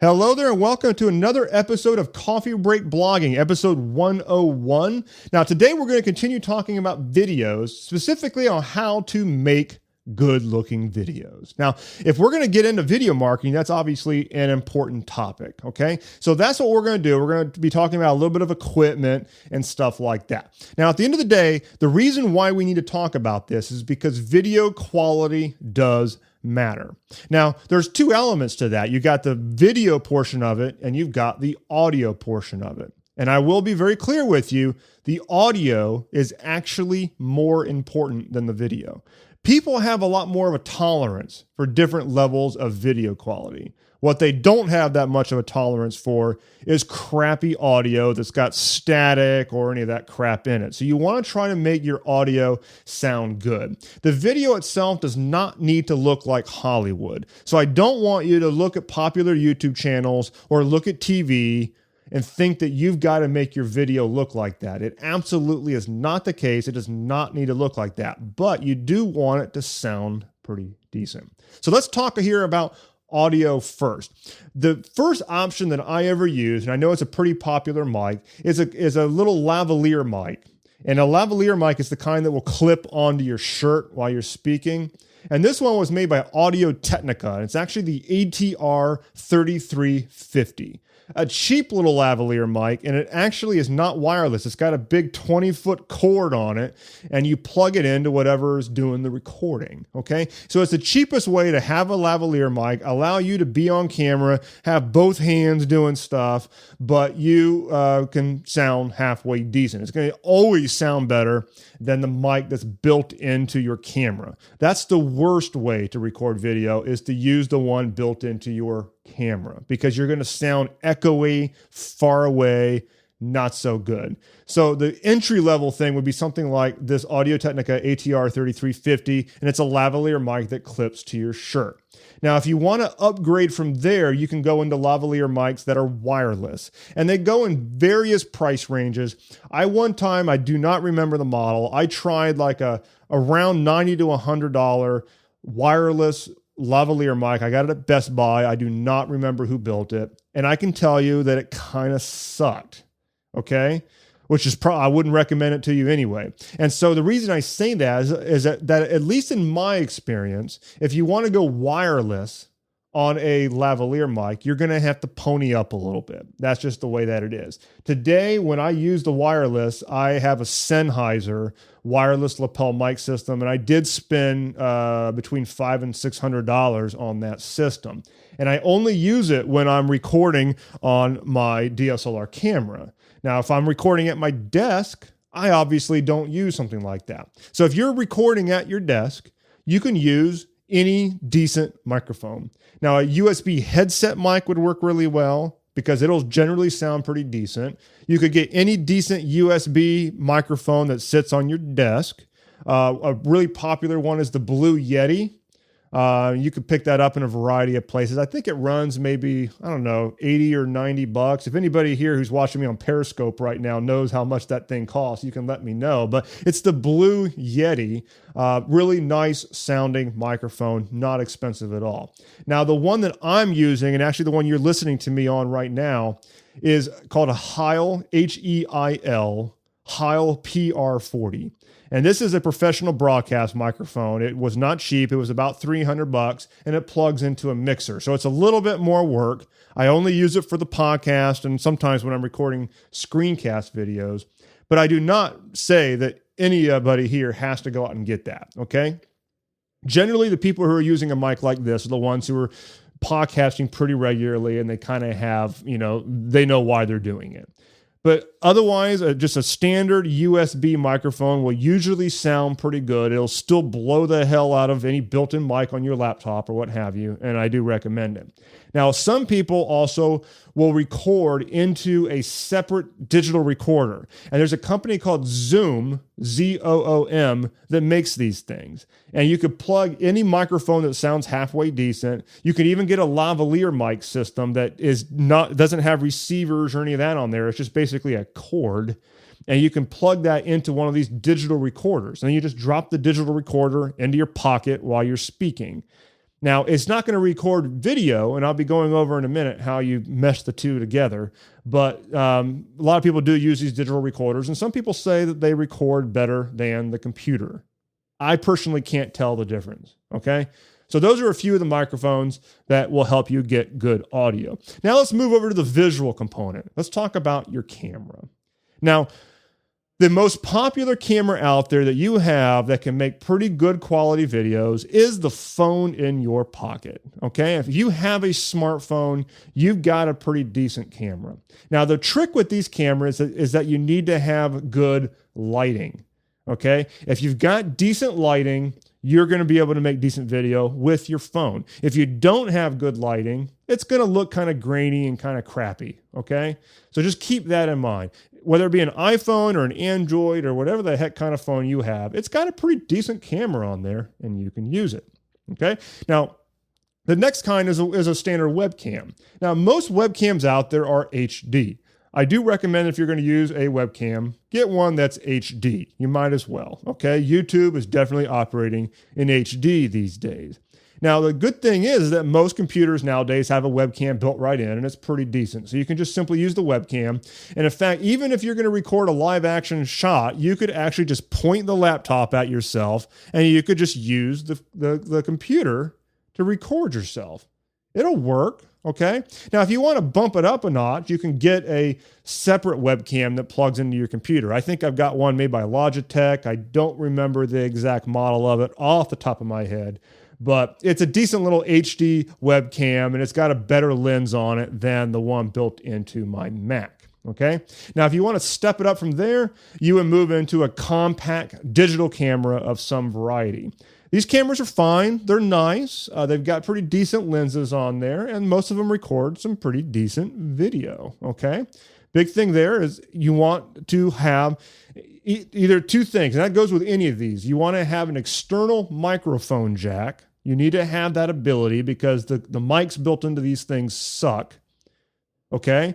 Hello there and welcome to another episode of Coffee Break Blogging, episode 101. Now today we're going to continue talking about videos, specifically on how to make good looking videos. Now, if we're going to get into video marketing, that's obviously an important topic, okay? So that's what we're going to do. We're going to be talking about a little bit of equipment and stuff like that. Now, at the end of the day, the reason why we need to talk about this is because video quality does matter. Now, there's two elements to that. You got the video portion of it and you've got the audio portion of it. And I will be very clear with you, the audio is actually more important than the video. People have a lot more of a tolerance for different levels of video quality. What they don't have that much of a tolerance for is crappy audio that's got static or any of that crap in it. So you want to try to make your audio sound good. The video itself does not need to look like Hollywood. So I don't want you to look at popular YouTube channels or look at TV and think that you've got to make your video look like that. It absolutely is not the case. It does not need to look like that, but you do want it to sound pretty decent. So let's talk here about audio first. The first option that I ever use, and I know it's a pretty popular mic, is a little lavalier mic. And a lavalier mic is the kind that will clip onto your shirt while you're speaking. And this one was made by Audio-Technica. It's actually the ATR 3350. A cheap little lavalier mic, and it actually is not wireless. It's got a big 20-foot cord on it, and you plug it into whatever is doing the recording, okay? So it's the cheapest way to have a lavalier mic, allow you to be on camera, have both hands doing stuff, but you can sound halfway decent. It's going to always sound better than the mic that's built into your camera. That's the worst way to record video, is to use the one built into your camera, because you're going to sound echoey, far away, not so good. So the entry level thing would be something like this Audio-Technica ATR 3350, and it's a lavalier mic that clips to your shirt. Now, if you want to upgrade from there, you can go into lavalier mics that are wireless, and they go in various price ranges. One time, I do not remember the model, I tried like around $90 to $100 wireless lavalier mic. I got it at Best Buy. I do not remember who built it. And I can tell you that it kind of sucked. Okay? Which is I wouldn't recommend it to you anyway. And so the reason I say that is that at least in my experience, if you want to go wireless on a lavalier mic, you're going to have to pony up a little bit. That's just the way that it is. Today, when I use the wireless, I have a Sennheiser wireless lapel mic system, and I did spend between $500 and $600 on that system. And I only use it when I'm recording on my DSLR camera. Now, if I'm recording at my desk, I obviously don't use something like that. So if you're recording at your desk, you can use any decent microphone. Now, a USB headset mic would work really well because it'll generally sound pretty decent. You could get any decent USB microphone that sits on your desk. A really popular one is the Blue Yeti. You could pick that up in a variety of places. I think it runs maybe, I don't know, 80 or 90 bucks. If anybody here who's watching me on Periscope right now knows how much that thing costs, you can let me know. But it's the Blue Yeti. Really nice sounding microphone, not expensive at all. Now, the one that I'm using, and actually the one you're listening to me on right now, is called a Heil, H-E-I-L, Heil PR40. And this is a professional broadcast microphone. It was not cheap. It was about $300, and it plugs into a mixer. So it's a little bit more work. I only use it for the podcast and sometimes when I'm recording screencast videos. But I do not say that anybody here has to go out and get that, okay? Generally, the people who are using a mic like this are the ones who are podcasting pretty regularly, and they kind of have, they know why they're doing it. But otherwise, just a standard USB microphone will usually sound pretty good. It'll still blow the hell out of any built-in mic on your laptop or what have you, and I do recommend it. Now, some people also will record into a separate digital recorder. And there's a company called Zoom, Z-O-O-M, that makes these things. And you could plug any microphone that sounds halfway decent. You can even get a lavalier mic system that doesn't have receivers or any of that on there. It's just basically a cord. And you can plug that into one of these digital recorders. And you just drop the digital recorder into your pocket while you're speaking. Now, it's not going to record video, and I'll be going over in a minute how you mesh the two together. But a lot of people do use these digital recorders, and some people say that they record better than the computer. I personally can't tell the difference, okay? So those are a few of the microphones that will help you get good audio. Now let's move over to the visual component. Let's talk about your camera. Now, the most popular camera out there that you have that can make pretty good quality videos is the phone in your pocket, okay? If you have a smartphone, you've got a pretty decent camera. Now, the trick with these cameras is that you need to have good lighting, okay? If you've got decent lighting, you're going to be able to make decent video with your phone. If you don't have good lighting, it's going to look kind of grainy and kind of crappy, okay? So just keep that in mind. Whether it be an iPhone or an Android or whatever the heck kind of phone you have, it's got a pretty decent camera on there and you can use it, okay? Now, the next kind is a standard webcam. Now, most webcams out there are HD. I do recommend if you're going to use a webcam, get one that's HD. You might as well, okay? YouTube is definitely operating in HD these days. Now, the good thing is that most computers nowadays have a webcam built right in, and it's pretty decent. So you can just simply use the webcam. And in fact, even if you're going to record a live action shot, you could actually just point the laptop at yourself, and you could just use the computer to record yourself. It'll work, okay? Now, if you want to bump it up a notch, you can get a separate webcam that plugs into your computer. I think I've got one made by Logitech. I don't remember the exact model of it off the top of my head. But it's a decent little HD webcam, and it's got a better lens on it than the one built into my Mac, okay? Now, if you want to step it up from there, you would move into a compact digital camera of some variety. These cameras are fine. They're nice. They've got pretty decent lenses on there, and most of them record some pretty decent video, okay? Big thing there is you want to have either two things, and that goes with any of these. You want to have an external microphone jack. You need to have that ability because the mics built into these things suck, okay?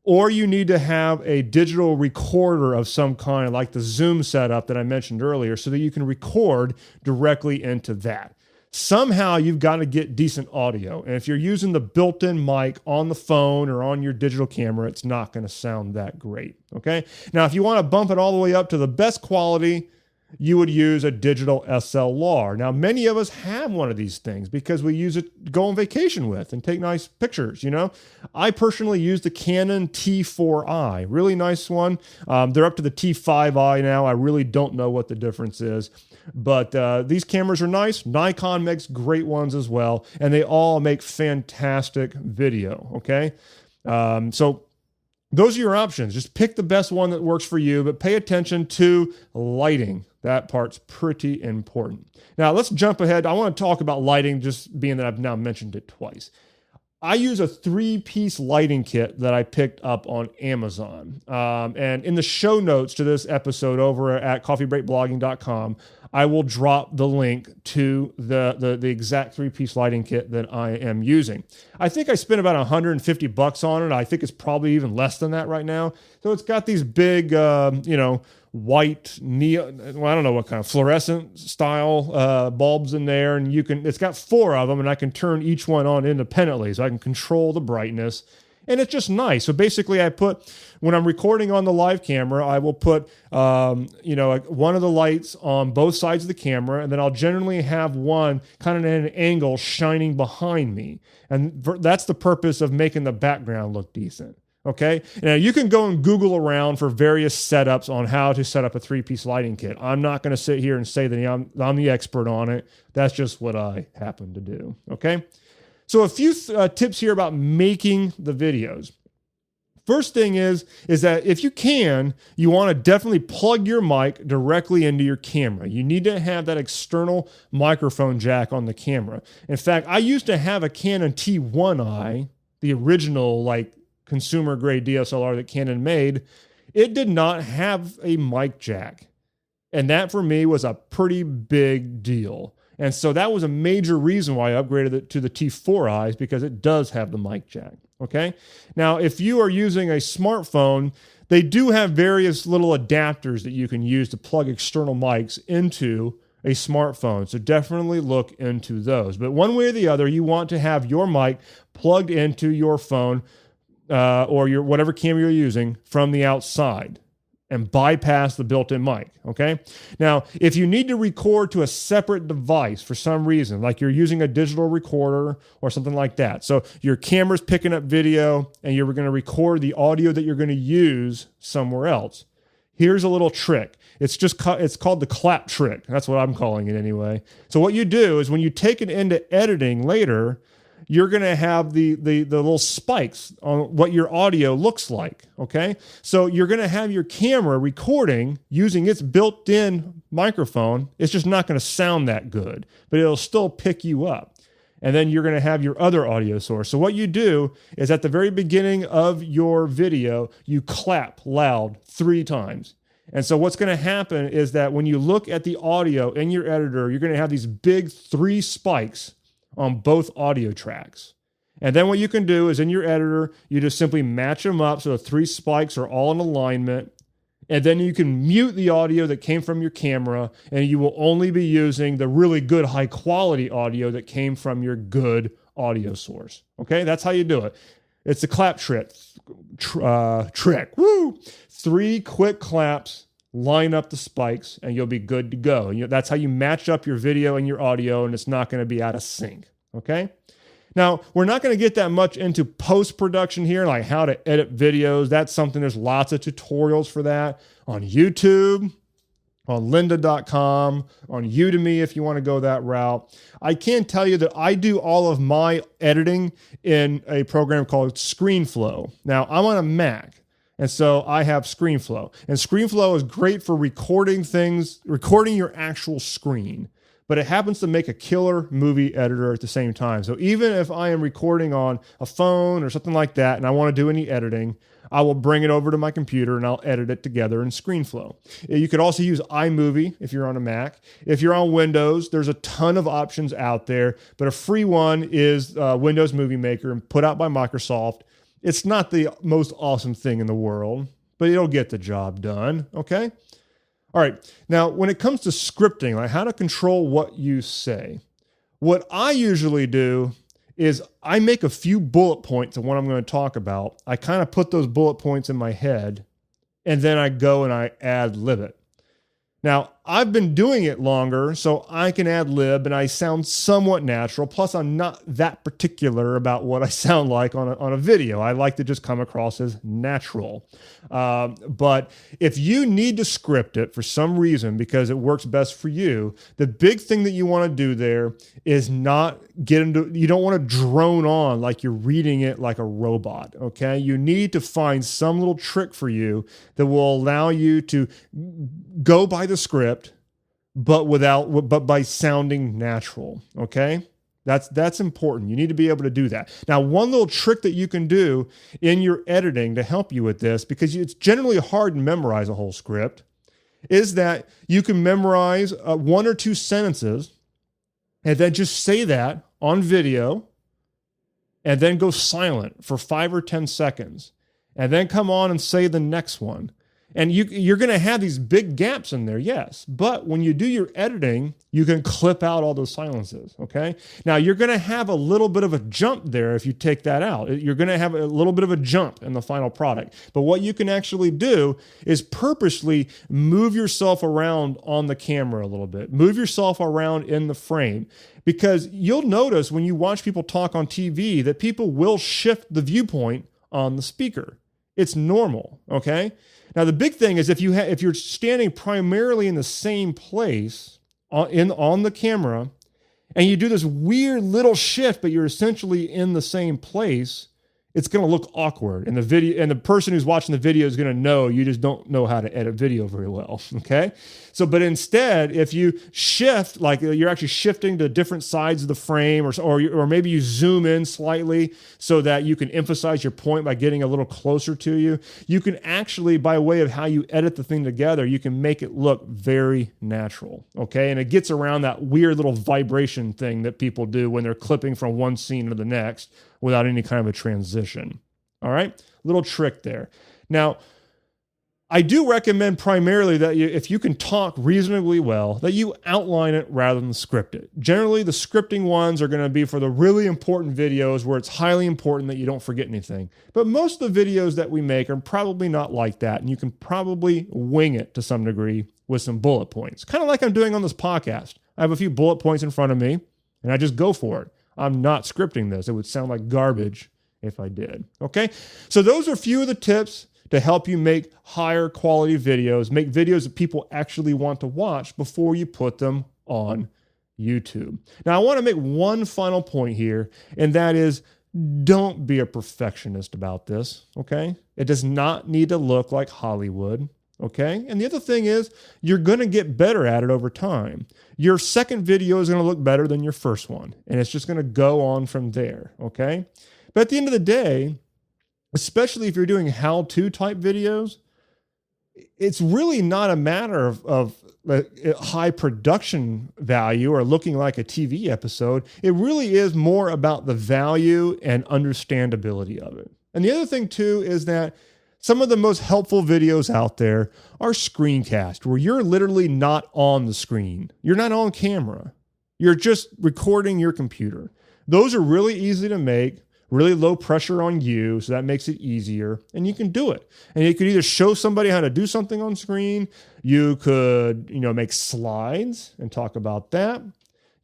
Or you need to have a digital recorder of some kind, like the Zoom setup that I mentioned earlier, so that you can record directly into that. Somehow you've got to get decent audio. And if you're using the built-in mic on the phone or on your digital camera, it's not going to sound that great, okay? Now, if you want to bump it all the way up to the best quality, you would use a digital SLR. Now, many of us have one of these things because we use it to go on vacation with and take nice pictures, you know? I personally use the Canon T4i, really nice one. They're up to the T5i now. I really don't know what the difference is. But these cameras are nice. Nikon makes great ones as well, and they all make fantastic video, okay? So those are your options. Just pick the best one that works for you, but pay attention to lighting. That part's pretty important. Now, let's jump ahead. I want to talk about lighting, just being that I've now mentioned it twice. I use a 3-piece lighting kit that I picked up on Amazon. And in the show notes to this episode over at coffeebreakblogging.com, I will drop the link to the exact 3-piece lighting kit that I am using. I think I spent about $150 on it. I think it's probably even less than that right now. So it's got these big, white neon, well, I don't know what kind of fluorescent style bulbs in there, and it's got 4 of them, and I can turn each one on independently, so I can control the brightness, and it's just nice. So basically, when I'm recording on the live camera, I will put one of the lights on both sides of the camera, and then I'll generally have one kind of at an angle shining behind me, and that's the purpose of making the background look decent. Okay. Now you can go and Google around for various setups on how to set up a 3-piece lighting kit. I'm not going to sit here and say that I'm the expert on it. That's just what I happen to do. Okay. So a few tips here about making the videos. First thing is that if you can, you want to definitely plug your mic directly into your camera. You need to have that external microphone jack on the camera. In fact, I used to have a Canon T1i, the original consumer grade DSLR that Canon made. It did not have a mic jack. And that for me was a pretty big deal. And so that was a major reason why I upgraded it to the T4i's, because it does have the mic jack. Okay. Now, if you are using a smartphone, they do have various little adapters that you can use to plug external mics into a smartphone. So definitely look into those. But one way or the other, you want to have your mic plugged into your phone or your whatever camera you're using from the outside and bypass the built-in mic, okay? Now, if you need to record to a separate device for some reason, like you're using a digital recorder or something like that, so your camera's picking up video and you're going to record the audio that you're going to use somewhere else, here's a little trick. It's called the clap trick. That's what I'm calling it anyway. So what you do is when you take it into editing later, you're going to have the little spikes on what your audio looks like, okay? So you're going to have your camera recording using its built-in microphone. It's just not going to sound that good, but it'll still pick you up. And then you're going to have your other audio source. So what you do is at the very beginning of your video, you clap loud 3 times. And so what's going to happen is that when you look at the audio in your editor, you're going to have these big 3 spikes on both audio tracks. And then what you can do is in your editor, you just simply match them up so the 3 spikes are all in alignment. And then you can mute the audio that came from your camera, and you will only be using the really good high quality audio that came from your good audio source. Okay, that's how you do it. It's a clap trick. Woo! 3 quick claps, line up the spikes, and you'll be good to go. That's how you match up your video and your audio, and it's not going to be out of sync. Okay? Now, we're not going to get that much into post-production here, like how to edit videos. That's something, there's lots of tutorials for that on YouTube, on lynda.com, on Udemy if you want to go that route. I can tell you that I do all of my editing in a program called ScreenFlow. Now, I'm on a Mac, and so I have ScreenFlow. And ScreenFlow is great for recording your actual screen, but it happens to make a killer movie editor at the same time. So even if I am recording on a phone or something like that and I want to do any editing, I will bring it over to my computer and I'll edit it together in ScreenFlow. You could also use iMovie if you're on a Mac. If you're on Windows, there's a ton of options out there, but a free one is Windows Movie Maker, and put out by Microsoft. It's not the most awesome thing in the world, but it'll get the job done, okay? All right, now when it comes to scripting, like how to control what you say, what I usually do is I make a few bullet points of what I'm going to talk about. I kind of put those bullet points in my head, and then I go and I ad-lib it. Now, I've been doing it longer, so I can ad-lib, and I sound somewhat natural. Plus, I'm not that particular about what I sound like on a video. I like to just come across as natural. But if you need to script it for some reason because it works best for you, the big thing that you want to do there is not get into, you don't want to drone on like you're reading it like a robot, okay? You need to find some little trick for you that will allow you to go by the script, but by sounding natural, okay? That's important. You need to be able to do that. Now, one little trick that you can do in your editing to help you with this, because it's generally hard to memorize a whole script, is that you can memorize 1 or 2 sentences and then just say that on video and then go silent for 5 or 10 seconds and then come on and say the next one. And you're going to have these big gaps in there, yes. But when you do your editing, you can clip out all those silences, okay? Now, you're going to have a little bit of a jump there if you take that out. You're going to have a little bit of a jump in the final product. But what you can actually do is purposely move yourself around on the camera a little bit. Move yourself around in the frame. Because you'll notice when you watch people talk on TV that people will shift the viewpoint on the speaker. It's normal, okay? Now, the big thing is if you're standing primarily in the same place on the camera and you do this weird little shift, but you're essentially in the same place, it's going to look awkward. And the person who's watching the video is going to know you just don't know how to edit video very well, okay? So, but instead, if you shift, like you're actually shifting to different sides of the frame, or maybe you zoom in slightly so that you can emphasize your point by getting a little closer to you, you can actually, by way of how you edit the thing together, you can make it look very natural, okay? And it gets around that weird little vibration thing that people do when they're clipping from one scene to the next without any kind of a transition. All right? Little trick there. Now, I do recommend primarily that if you can talk reasonably well, that you outline it rather than script it. Generally, the scripting ones are going to be for the really important videos where it's highly important that you don't forget anything. But most of the videos that we make are probably not like that, and you can probably wing it to some degree with some bullet points. Kind of like I'm doing on this podcast. I have a few bullet points in front of me, and I just go for it. I'm not scripting this. It would sound like garbage if I did. Okay? So those are a few of the tips to help you make higher quality videos, make videos that people actually want to watch before you put them on YouTube. Now, I want to make one final point here, and that is don't be a perfectionist about this, okay? It does not need to look like Hollywood, okay? And the other thing is you're going to get better at it over time. Your second video is going to look better than your first one, and it's just going to go on from there, okay? But at the end of the day, especially if you're doing how-to type videos, it's really not a matter of high production value or looking like a TV episode. It really is more about the value and understandability of it. And the other thing too is that some of the most helpful videos out there are screencast, where you're literally not on the screen. You're not on camera. You're just recording your computer. Those are really easy to make. Really low pressure on you, so that makes it easier, and you can do it. And you could either show somebody how to do something on screen, you could, make slides and talk about that.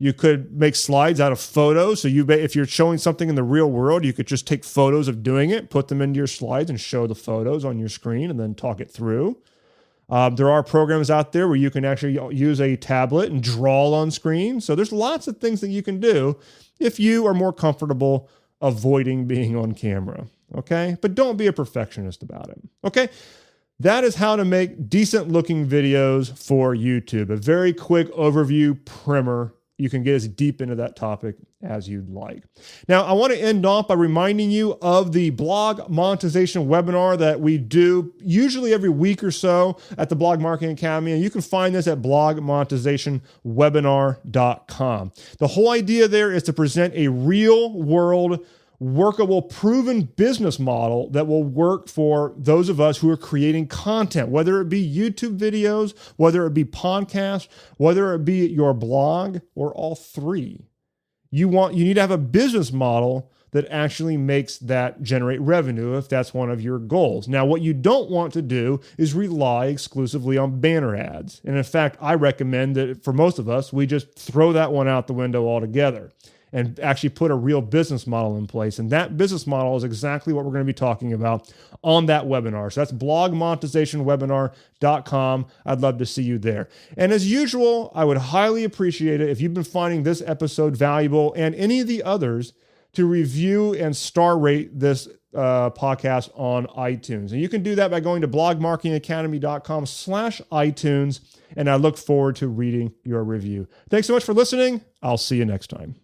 You could make slides out of photos. So if you're showing something in the real world, you could just take photos of doing it, put them into your slides, and show the photos on your screen, and then talk it through. There are programs out there where you can actually use a tablet and draw on screen. So there's lots of things that you can do if you are more comfortable avoiding being on camera, okay? But don't be a perfectionist about it, okay? That is how to make decent looking videos for YouTube. A very quick overview primer. You can get as deep into that topic as you'd like. Now, I want to end off by reminding you of the blog monetization webinar that we do usually every week or so at the Blog Marketing Academy. And you can find this at blogmonetizationwebinar.com. The whole idea there is to present a real world, workable, proven business model that will work for those of us who are creating content, whether it be YouTube videos, whether it be podcasts, whether it be your blog, or all three. You need to have a business model that actually makes that generate revenue if that's one of your goals. Now, what you don't want to do is rely exclusively on banner ads. And in fact, I recommend that for most of us, we just throw that one out the window altogether and actually put a real business model in place. And that business model is exactly what we're going to be talking about on that webinar. So that's blogmonetizationwebinar.com. I'd love to see you there. And as usual, I would highly appreciate it if you've been finding this episode valuable and any of the others to review and star rate this podcast on iTunes. And you can do that by going to blogmarketingacademy.com/iTunes. And I look forward to reading your review. Thanks so much for listening. I'll see you next time.